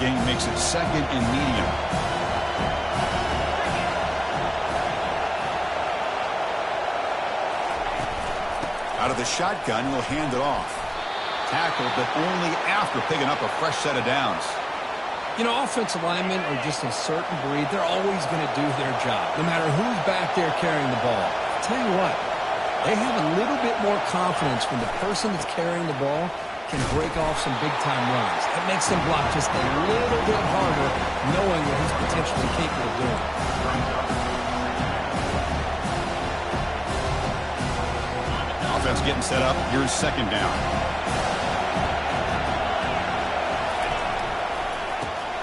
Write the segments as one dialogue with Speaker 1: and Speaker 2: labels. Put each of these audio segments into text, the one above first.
Speaker 1: gain makes it 2nd and medium. Out of the shotgun, he'll hand it off. Tackled, but only after picking up a fresh set of downs.
Speaker 2: You know, offensive linemen are just a certain breed. They're always going to do their job, no matter who's back there carrying the ball. I'll tell you what, they have a little bit more confidence when the person that's carrying the ball can break off some big-time runs. That makes them block just a little bit harder, knowing what he's potentially capable of doing.
Speaker 1: Offense getting set up. Here's 2nd down.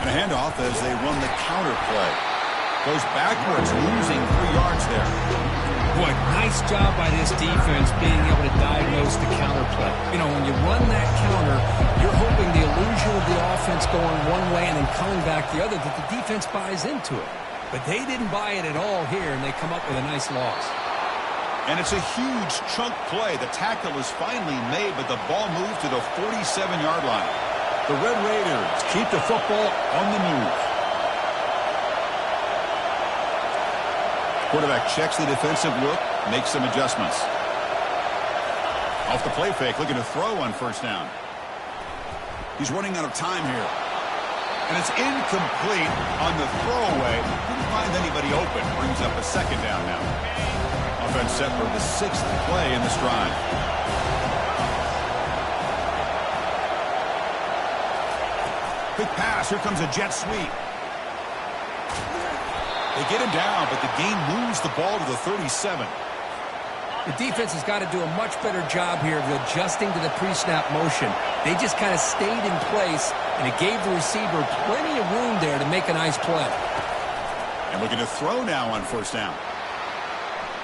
Speaker 1: And a handoff as they run the counter play. Goes backwards, losing 3 yards there.
Speaker 2: Boy, nice job by this defense being able to diagnose the counter play. You know, when you run that counter, you're hoping the illusion of the offense going one way and then coming back the other, that the defense buys into it. But they didn't buy it at all here, and they come up with a nice loss.
Speaker 1: And it's a huge chunk play. The tackle is finally made, but the ball moved to the 47-yard line. The Red Raiders keep the football on the move. Quarterback checks the defensive look, makes some adjustments. Off the play fake, looking to throw on 1st down. He's running out of time here. And it's incomplete on the throwaway. Didn't find anybody open. Brings up a 2nd down now. Offense set for the 6th play in this drive. Quick pass. Here comes a jet sweep. They get him down, but the gain moves the ball to the 37.
Speaker 2: The defense has got to do a much better job here of adjusting to the pre-snap motion. They just kind of stayed in place, and it gave the receiver plenty of room there to make a nice play.
Speaker 1: And looking to throw now on 1st down.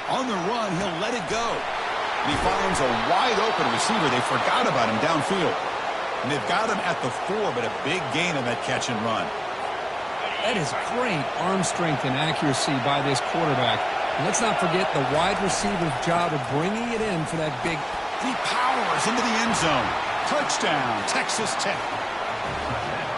Speaker 1: On the run, he'll let it go. And he finds a wide-open receiver. They forgot about him downfield. And they've got him at the 4, but a big gain on that catch and run.
Speaker 2: That is great arm strength and accuracy by this quarterback. And let's not forget the wide receiver's job of bringing it in for that big.
Speaker 1: He powers into the end zone. Touchdown, Texas Tech.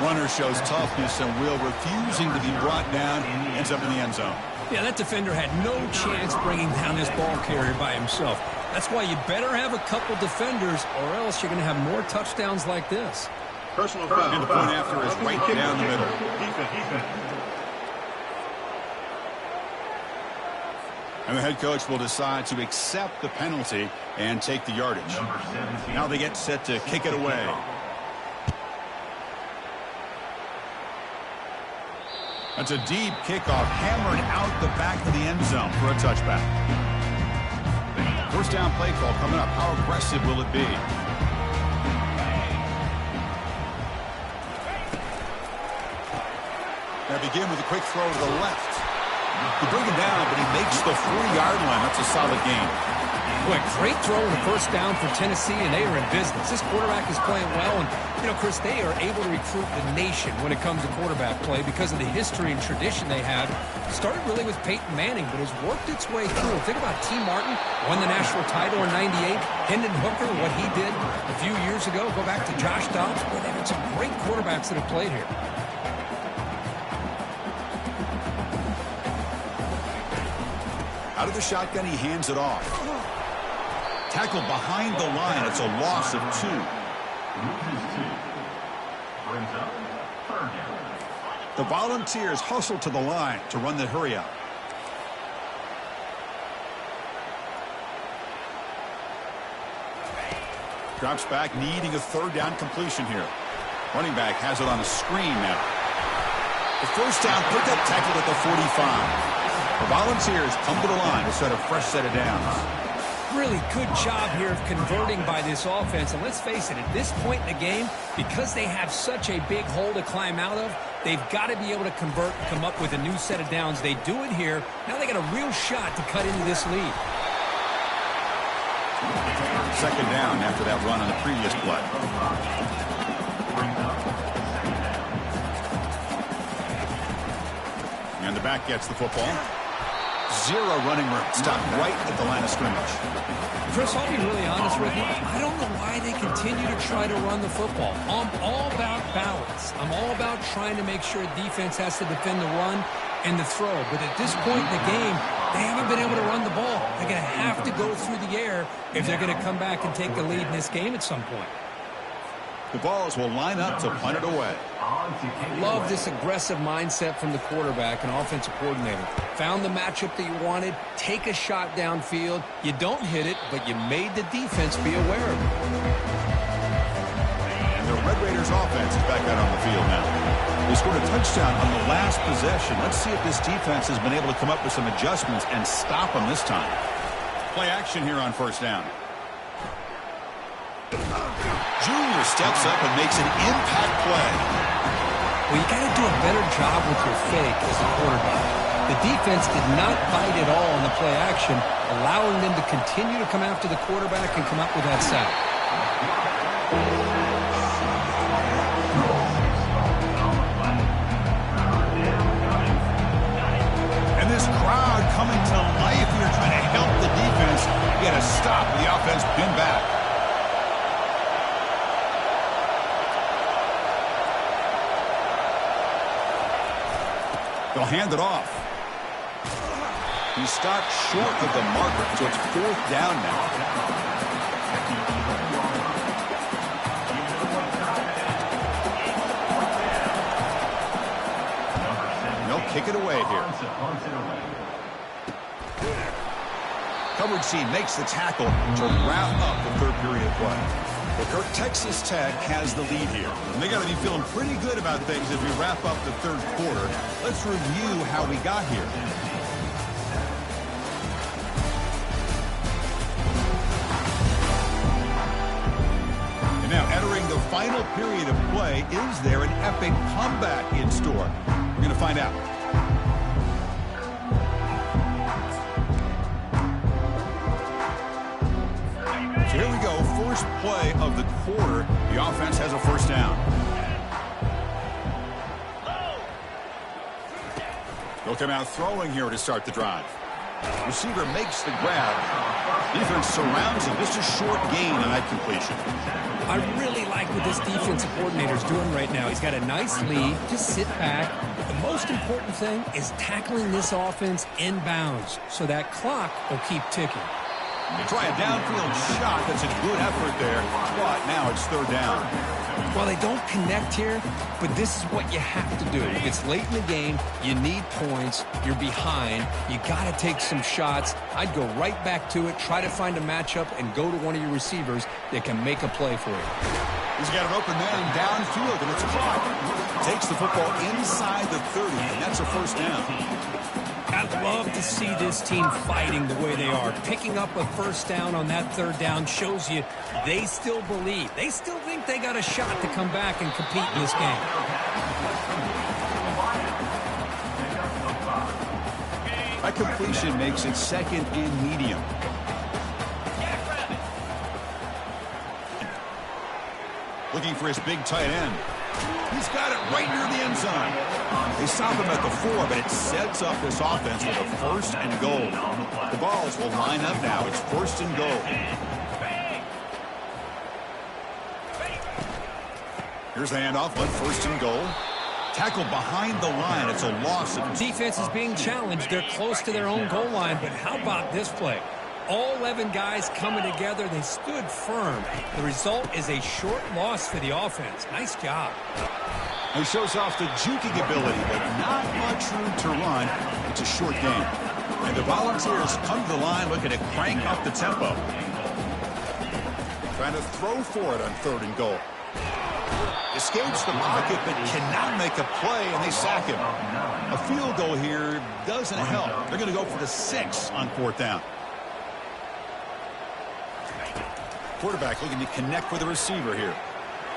Speaker 1: Runner shows toughness and will, refusing to be brought down. Ends up in the end zone.
Speaker 2: Yeah, that defender had no chance bringing down this ball carrier by himself. That's why you better have a couple defenders, or else you're going to have more touchdowns like this.
Speaker 3: Personal foul.
Speaker 1: And the point after is right down the middle. And the head coach will decide to accept the penalty and take the yardage. Now they get set to kick it away. That's a deep kickoff, hammered out the back of the end zone for a touchback. 1st down play call coming up. How aggressive will it be? They begin with a quick throw to the left. They bring him down, but he makes the 40-yard line. That's a solid gain.
Speaker 2: Boy, great throw in the 1st down for Tennessee, and they are in business. This quarterback is playing well, and, you know, Chris, they are able to recruit the nation when it comes to quarterback play because of the history and tradition they have. Started really with Peyton Manning, but has worked its way through. Think about T. Martin, won the national title in '98. Hendon Hooker, what he did a few years ago. Go back to Josh Dobbs. Boy, they've had some great quarterbacks that have played here.
Speaker 1: Out of the shotgun, he hands it off. Tackled behind the line. It's a loss of 2. The Volunteers hustle to the line to run the hurry up. Drops back, needing a 3rd down completion here. Running back has it on a screen now. The 1st down, picked up, tackled at the 45. The Volunteers come to the line to set a fresh set of downs.
Speaker 2: Really good job here of converting by this offense. And let's face it, at this point in the game, because they have such a big hole to climb out of, they've got to be able to convert and come up with a new set of downs. They do it here. Now they got a real shot to cut into this lead.
Speaker 1: 2nd down after that run on the previous play. And the back gets the football. 0 running room. Stopped right at the line of scrimmage.
Speaker 2: Chris, I'll be really honest with you. I don't know why they continue to try to run the football. I'm all about balance. I'm all about trying to make sure defense has to defend the run and the throw. But at this point in the game, they haven't been able to run the ball. They're going to have to go through the air if they're going to come back and take the lead in this game at some point.
Speaker 1: The Vols will line up to punt it away.
Speaker 2: Love this aggressive mindset from the quarterback and offensive coordinator. Found the matchup that you wanted. Take a shot downfield. You don't hit it, but you made the defense be aware of it.
Speaker 1: And the Red Raiders offense is back out on the field now. They scored a touchdown on the last possession. Let's see if this defense has been able to come up with some adjustments and stop them this time. Play action here on first down. Junior steps up and makes an impact play.
Speaker 2: Well, you got to do a better job with your fake as a quarterback. The defense did not bite at all on the play action, allowing them to continue to come after the quarterback and come up with that sack.
Speaker 1: And this crowd coming to life here trying to help the defense get a stop with the offense pinned back. They'll hand it off. He stopped short of the marker, so it's fourth down now. They'll kick it away here. Coverage C makes the tackle to wrap up the third period play. Well, Kirk, Texas Tech has the lead here. And they got to be feeling pretty good about things as we wrap up the third quarter. Let's review how we got here. And now entering the final period of play, is there an epic comeback in store? We're going to find out. So here we go, first play of the quarter. The offense has a first down. They'll come out throwing here to start the drive. Receiver makes the grab. Defense surrounds him. Just a short gain on that completion.
Speaker 2: I really like what this defensive coordinator is doing right now. He's got a nice lead. Just sit back. The most important thing is tackling this offense inbounds so that clock will keep ticking.
Speaker 1: They try a downfield shot. That's a good effort there. But now it's third down.
Speaker 2: Well, they don't connect here, but this is what you have to do. It's late in the game. You need points. You're behind. You got to take some shots. I'd go right back to it, try to find a matchup, and go to one of your receivers that can make a play for you.
Speaker 1: He's got an open man downfield, and it's caught. Takes the football inside the 30, and that's a first down.
Speaker 2: I'd love to see this team fighting the way they are. Picking up a first down on that third down shows you they still believe. They still think they got a shot to come back and compete in this game.
Speaker 1: That completion makes it second and medium. Looking for his big tight end. He's got it right near the end zone. They stop him at the 4, but it sets up this offense with a first and goal. The Vols will line up now. It's first and goal. Here's the handoff on first and goal. Tackled behind the line. It's a loss.
Speaker 2: Defense is being challenged. They're close to their own goal line, but how about this play? All 11 guys coming together. They stood firm. The result is a short loss for the offense. Nice job.
Speaker 1: He shows off the juking ability, but not much room to run. It's a short game. And the Volunteers come to the line looking to crank up the tempo. Trying to throw for it on third and goal. Escapes the pocket, but cannot make a play, and they sack him. A field goal here doesn't help. They're going to go for the 6 on fourth down. Quarterback looking to connect with the receiver here.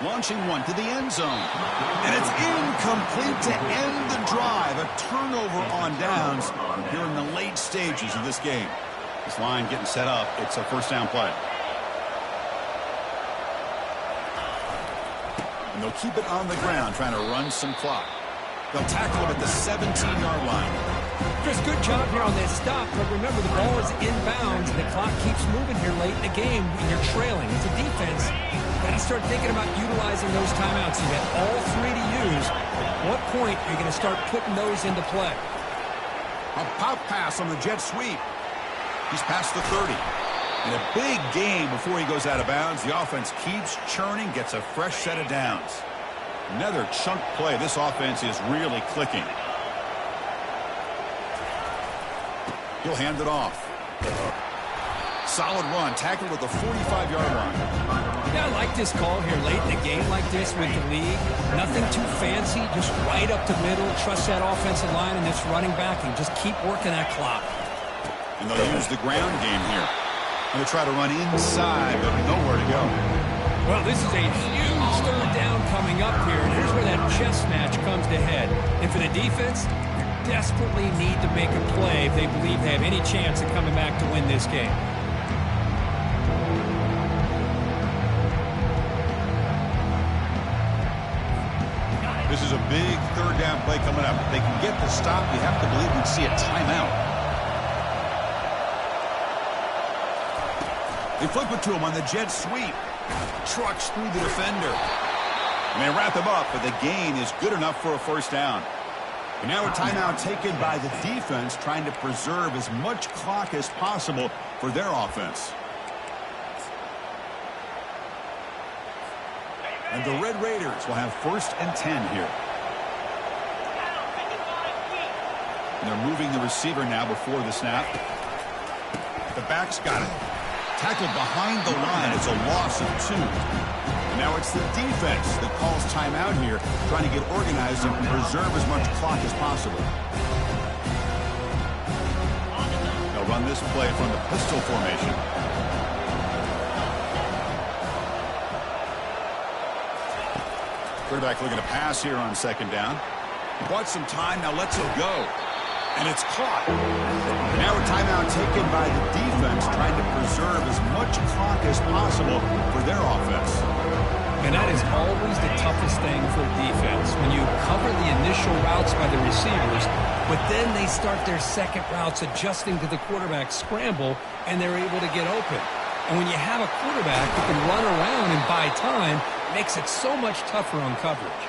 Speaker 1: Launching one to the end zone. And it's incomplete to end the drive. A turnover on downs here in the late stages of this game. This line getting set up. It's a first down play. And they'll keep it on the ground, trying to run some clock. They'll tackle him at the 17-yard line.
Speaker 2: Chris, good job here on this stop, but remember the ball is inbounds and the clock keeps moving here late in the game when you're trailing. As a defense, you got to start thinking about utilizing those timeouts. You got all point are you going to start putting those into play?
Speaker 1: A pop pass on the jet sweep. He's past the 30. In a big game before he goes out of bounds, the offense keeps churning, gets a fresh set of downs. Another chunk play. This offense is really clicking. He'll hand it off. Solid run, tackled at the 45-yard line.
Speaker 2: Yeah, I like this call here late in a game like this with the league. Nothing too fancy, just right up the middle. Trust that offensive line and this running back and just keep working that clock.
Speaker 1: And they'll use the ground game here. And they'll try to run inside, but nowhere to go.
Speaker 2: Well, this is a huge third down coming up here, and here's where that chess match comes to head. And for the defense, they desperately need to make a play if they believe they have any chance of coming back to win this game.
Speaker 1: This is a big third down play coming up. If they can get the stop, you have to believe we'd see a timeout. They flip it to him on the jet sweep. Trucks through the defender. And they wrap him up, but the gain is good enough for a first down. And now a timeout taken by the defense, trying to preserve as much clock as possible for their offense. And the Red Raiders will have 1st and 10 here. And they're moving the receiver now before the snap. The back's got it. Tackled behind the line. It's a loss of 2. And now it's the defense that calls timeout here, trying to get organized and preserve as much clock as possible. They'll run this play from the pistol formation. Quarterback looking to pass here on 2nd down. Bought some time, now lets it go. And it's caught. Now a timeout taken by the defense, trying to preserve as much clock as possible for their offense.
Speaker 2: And that is always the toughest thing for a defense, when you cover the initial routes by the receivers, but then they start their second routes adjusting to the quarterback scramble, and they're able to get open. And when you have a quarterback who can run around and buy time, it makes it so much tougher on coverage.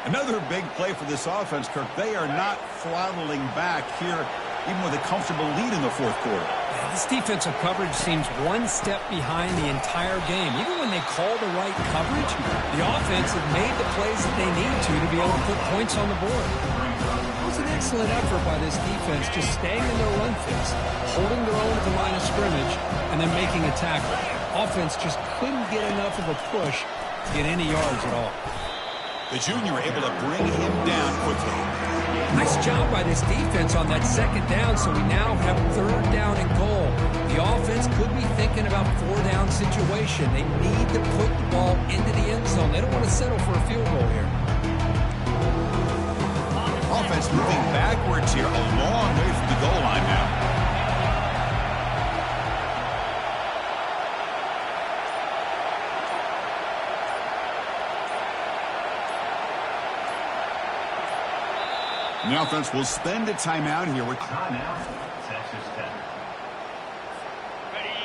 Speaker 1: Another big play for this offense, Kirk. They are not throttling back here, even with a comfortable lead in the 4th quarter.
Speaker 2: Yeah, this defensive coverage seems one step behind the entire game. Even when they call the right coverage, the offense has made the plays that they need to be able to put points on the board. It was an excellent effort by this defense, just staying in their run fits, holding their own at the line of scrimmage, and then making a tackle. Offense just couldn't get enough of a push to get any yards at all.
Speaker 1: The junior able to bring him down quickly.
Speaker 2: Nice job by this defense on that 2nd down, so we now have 3rd down and goal. The offense could be thinking about 4-down situation. They need to put the ball into the end zone. They don't want to settle for a field goal here.
Speaker 1: Offense moving backwards here, a long way from the goal line now. And the offense will spend a timeout here.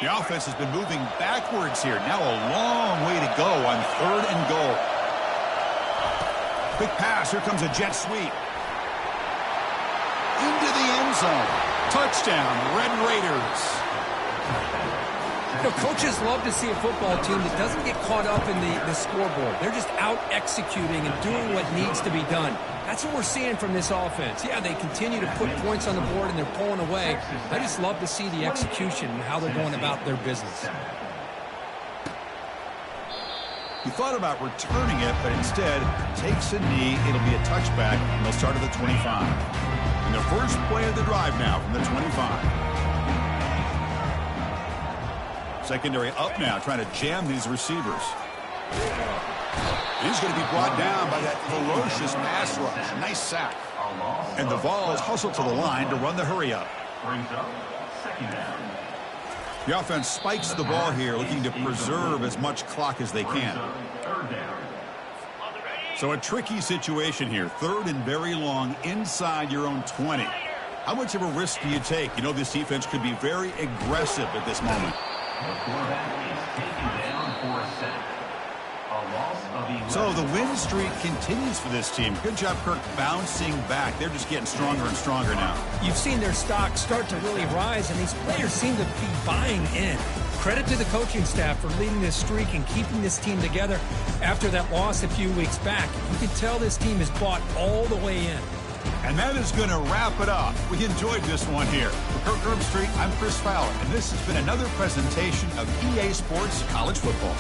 Speaker 1: The offense has been moving backwards here. Now a long way to go on 3rd and goal. Quick pass. Here comes a jet sweep. Into the end zone. Touchdown, Red Raiders.
Speaker 2: You know, coaches love to see a football team that doesn't get caught up in the scoreboard. They're just out executing and doing what needs to be done. That's what we're seeing from this offense. Yeah, they continue to put points on the board and they're pulling away. I just love to see the execution and how they're going about their business.
Speaker 1: He thought about returning it, but instead takes a knee. It'll be a touchback, and they'll start at the 25. And the first play of the drive now from the 25. Secondary up now, trying to jam these receivers. He's going to be brought down by that ferocious pass rush. Nice sack. And the Vols hustle to the line to run the hurry up. The offense spikes the ball here, looking to preserve as much clock as they can. So a tricky situation here. 3rd and very long inside your own 20. How much of a risk do you take? You know this defense could be very aggressive at this moment.
Speaker 3: The quarterback is taken down for a sack. A loss of
Speaker 1: So the win streak continues for this team. Good job, Kirk, bouncing back. They're just getting stronger and stronger now.
Speaker 2: You've seen their stock start to really rise, and these players seem to be buying in. Credit to the coaching staff for leading this streak and keeping this team together after that loss a few weeks back. You can tell this team is bought all the way in.
Speaker 1: And that is going to wrap it up. We enjoyed this one here. For Kirk Herbstreit, I'm Chris Fowler, and this has been another presentation of EA Sports College Football.